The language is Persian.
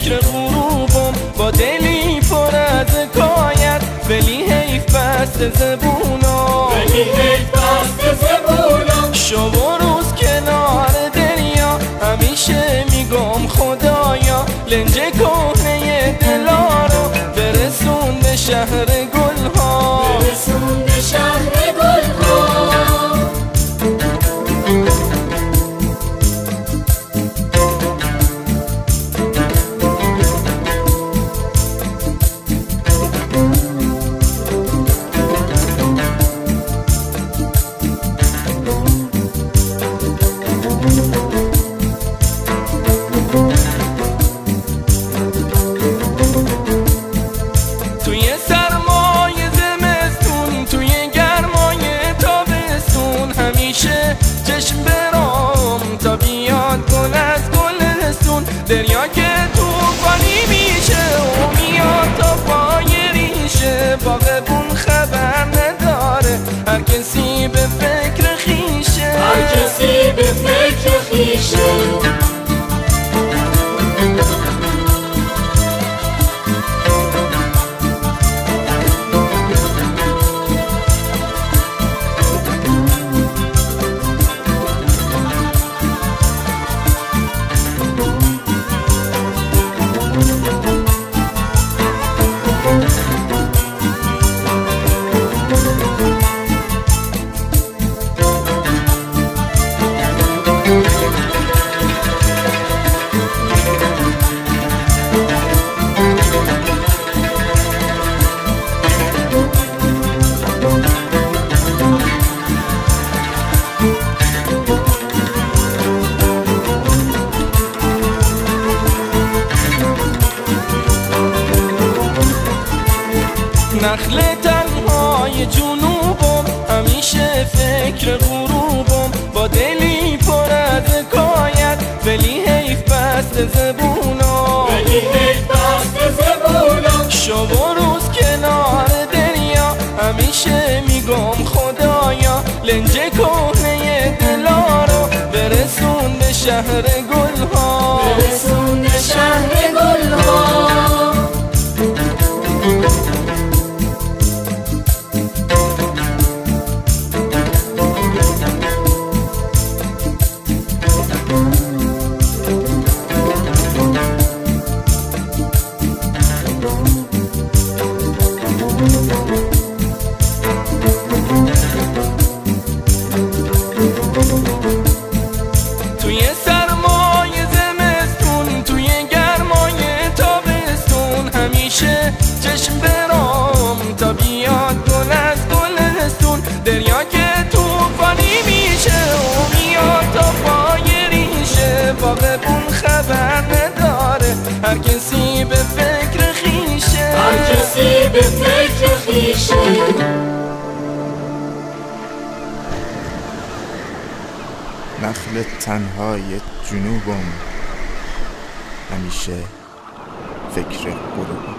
فکر غروبم با دلی پر از حکایت، ولی حیف بست زبونم، شب و روز کنار دریا همیشه میگم خدایا لنج کهنه دلا رو برسون به شهر گلها، دریا که توفانی میشه و میاد تا پای ریشه، باغبون خبر نداره هر کسی به فکر خیشه، نخل تنهای جنوبم همیشه فکر غروبم با دلی پر از حکایت، ولی حیف بست زبونم، شب و روز کنار دریا همیشه میگم خدایا لنج کهنه دلا رو برسون به شهر گلها، توی سرمای زمستون توی گرمای تابستون همیشه چشم برام تا بیاد گل از گلستون، دریا که توفانی میشه و میاد تا پای ریشه، باغبون خبر نداره هر کسی به فکر خیشه، نخل تنهای جنوبم همیشه فکر غروبم.